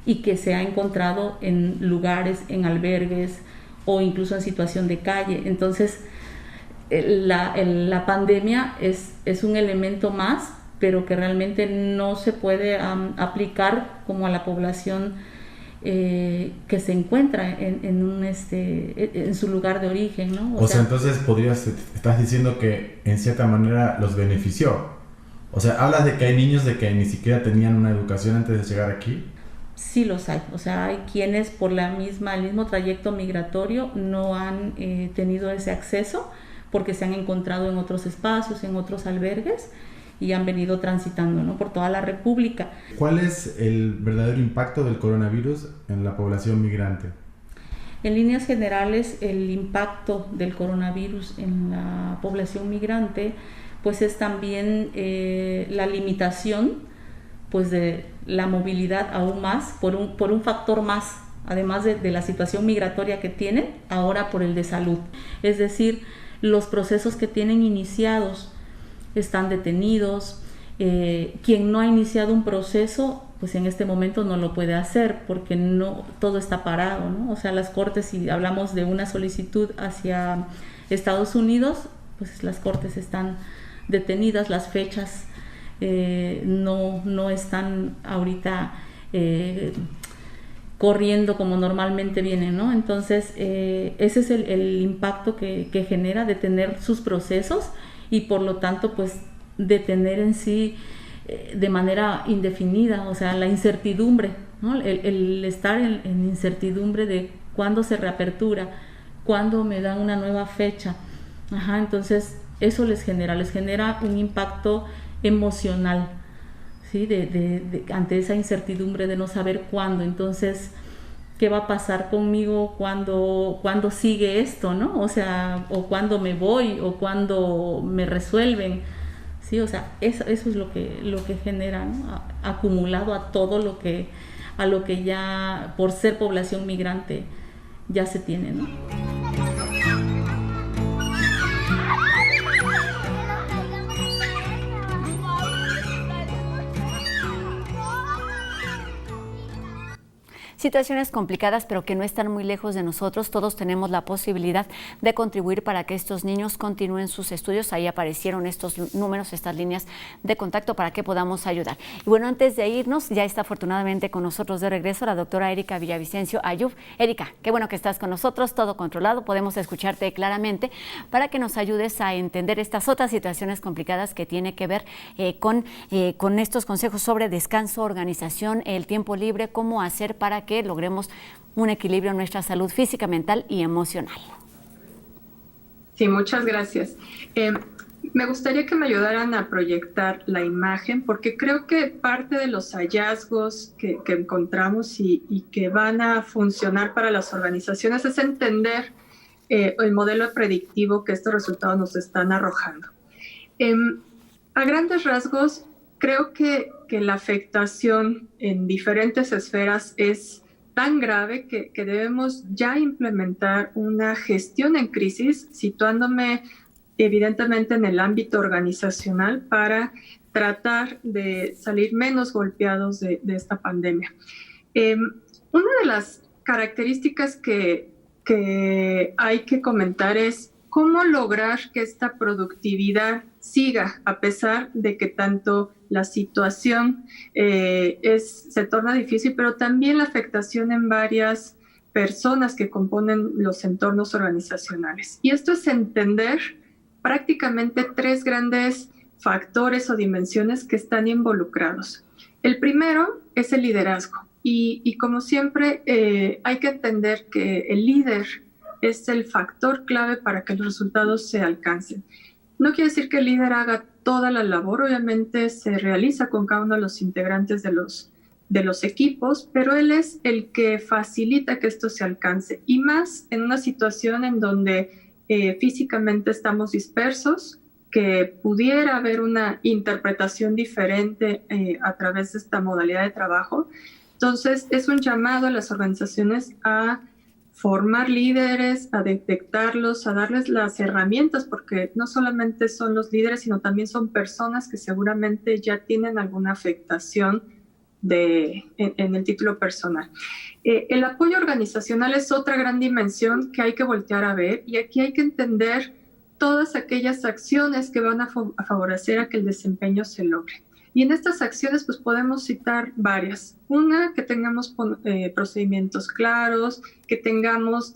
y que se ha encontrado en lugares, en albergues o incluso en situación de calle. Entonces, la pandemia es un elemento más, pero que realmente no se puede aplicar como a la población que se encuentra en su lugar de origen, ¿no? O sea, entonces estás diciendo que en cierta manera los benefició. O sea, hablas de que hay niños de que ni siquiera tenían una educación antes de llegar aquí. Sí los hay, o sea, hay quienes por el mismo trayecto migratorio no han tenido ese acceso porque se han encontrado en otros espacios, en otros albergues y han venido transitando, ¿no?, por toda la República. ¿Cuál es el verdadero impacto del coronavirus en la población migrante? En líneas generales, el impacto del coronavirus en la población migrante pues es también la limitación pues de la movilidad aún más por un factor más, además de la situación migratoria que tienen, ahora por el de salud. Es decir, los procesos que tienen iniciados están detenidos. Quien no ha iniciado un proceso, pues en este momento no lo puede hacer porque no todo está parado, ¿no? O sea, las cortes, si hablamos de una solicitud hacia Estados Unidos, pues las cortes están detenidas, las fechas no están ahorita corriendo como normalmente vienen, ¿no? Entonces, ese es el impacto que genera detener sus procesos y por lo tanto, pues, detener en sí de manera indefinida, o sea, la incertidumbre, ¿no? El estar en incertidumbre de cuándo se reapertura, cuándo me dan una nueva fecha. Entonces, eso les genera un impacto emocional, ¿sí? Ante esa incertidumbre de no saber cuándo. Entonces, ¿qué va a pasar conmigo cuando sigue esto, ¿no? O sea, o cuándo me voy, o cuándo me resuelven, ¿sí? O sea, eso es lo que genera, ¿no? Acumulado a todo lo que ya, por ser población migrante, ya se tiene, ¿no? Situaciones complicadas, pero que no están muy lejos de nosotros. Todos tenemos la posibilidad de contribuir para que estos niños continúen sus estudios. Ahí aparecieron estos números, estas líneas de contacto para que podamos ayudar. Y bueno, antes de irnos, ya está afortunadamente con nosotros de regreso la doctora Erika Villavicencio Ayub. Erika, qué bueno que estás con nosotros, todo controlado, podemos escucharte claramente para que nos ayudes a entender estas otras situaciones complicadas que tiene que ver con estos consejos sobre descanso, organización, el tiempo libre, cómo hacer para que logremos un equilibrio en nuestra salud física, mental y emocional. Sí, muchas gracias. Me gustaría que me ayudaran a proyectar la imagen, porque creo que parte de los hallazgos que encontramos y que van a funcionar para las organizaciones es entender el modelo predictivo que estos resultados nos están arrojando. A grandes rasgos, creo que la afectación en diferentes esferas es tan grave que debemos ya implementar una gestión en crisis, situándome evidentemente en el ámbito organizacional para tratar de salir menos golpeados de esta pandemia. Una de las características que hay que comentar es cómo lograr que esta productividad siga a pesar de que tanto la situación se torna difícil, pero también la afectación en varias personas que componen los entornos organizacionales. Y esto es entender prácticamente 3 grandes factores o dimensiones que están involucrados. El primero es el liderazgo. Y como siempre, hay que entender que el líder es el factor clave para que los resultados se alcancen. No quiere decir que el líder haga toda la labor, obviamente se realiza con cada uno de los integrantes de los equipos, pero él es el que facilita que esto se alcance, y más en una situación en donde físicamente estamos dispersos, que pudiera haber una interpretación diferente a través de esta modalidad de trabajo. Entonces, es un llamado a las organizaciones a formar líderes, a detectarlos, a darles las herramientas, porque no solamente son los líderes, sino también son personas que seguramente ya tienen alguna afectación en el título personal. El apoyo organizacional es otra gran dimensión que hay que voltear a ver, y aquí hay que entender todas aquellas acciones que van a favorecer a que el desempeño se logre. Y en estas acciones pues podemos citar varias. Una, que tengamos procedimientos claros, que tengamos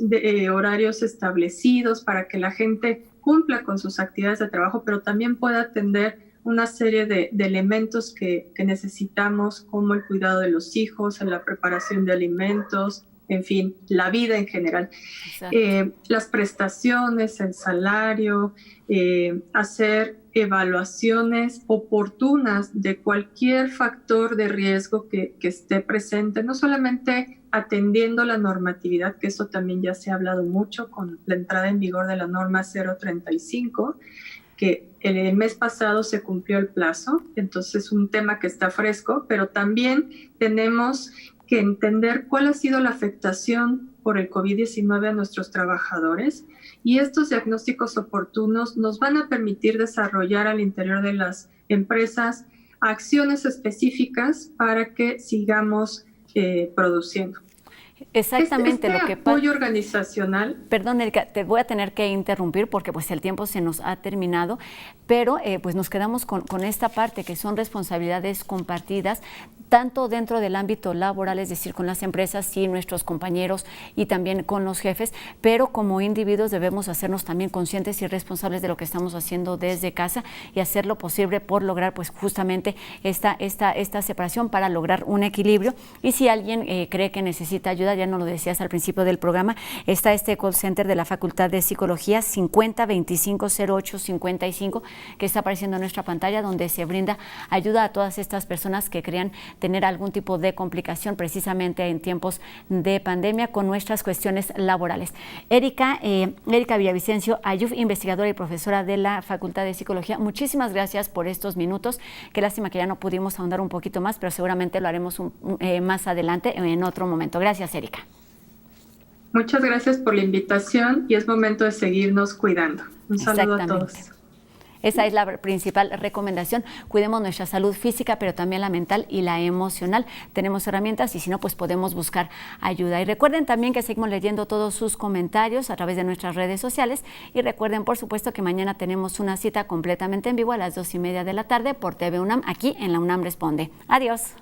horarios establecidos para que la gente cumpla con sus actividades de trabajo, pero también pueda atender una serie de elementos que necesitamos, como el cuidado de los hijos, la preparación de alimentos, en fin, la vida en general. Las prestaciones, el salario, hacer evaluaciones oportunas de cualquier factor de riesgo que esté presente, no solamente atendiendo la normatividad, que eso también ya se ha hablado mucho con la entrada en vigor de la norma 035, que el mes pasado se cumplió el plazo, entonces es un tema que está fresco, pero también tenemos que entender cuál ha sido la afectación por el COVID-19 a nuestros trabajadores, y estos diagnósticos oportunos nos van a permitir desarrollar al interior de las empresas acciones específicas para que sigamos produciendo. Exactamente lo que pasa. Apoyo organizacional. Perdón, Erika, te voy a tener que interrumpir porque pues el tiempo se nos ha terminado, pero pues nos quedamos con esta parte que son responsabilidades compartidas, tanto dentro del ámbito laboral, es decir, con las empresas y nuestros compañeros y también con los jefes, pero como individuos debemos hacernos también conscientes y responsables de lo que estamos haciendo desde casa y hacer lo posible por lograr pues justamente esta separación para lograr un equilibrio. Y si alguien cree que necesita ayuda, ya nos lo decías al principio del programa, está este call center de la Facultad de Psicología 50250855 que está apareciendo en nuestra pantalla, donde se brinda ayuda a todas estas personas que crean tener algún tipo de complicación precisamente en tiempos de pandemia con nuestras cuestiones laborales. Erika Villavicencio Ayuf, investigadora y profesora de la Facultad de Psicología, muchísimas gracias por estos minutos. Qué lástima que ya no pudimos ahondar un poquito más, pero seguramente lo haremos más adelante en otro momento. Gracias, Erika. Muchas gracias por la invitación y es momento de seguirnos cuidando. Un saludo a todos. Esa es la principal recomendación. Cuidemos nuestra salud física, pero también la mental y la emocional. Tenemos herramientas y si no, pues podemos buscar ayuda. Y recuerden también que seguimos leyendo todos sus comentarios a través de nuestras redes sociales. Y recuerden, por supuesto, que mañana tenemos una cita completamente en vivo a las 2:30 de la tarde por TV UNAM, aquí en La UNAM Responde. Adiós.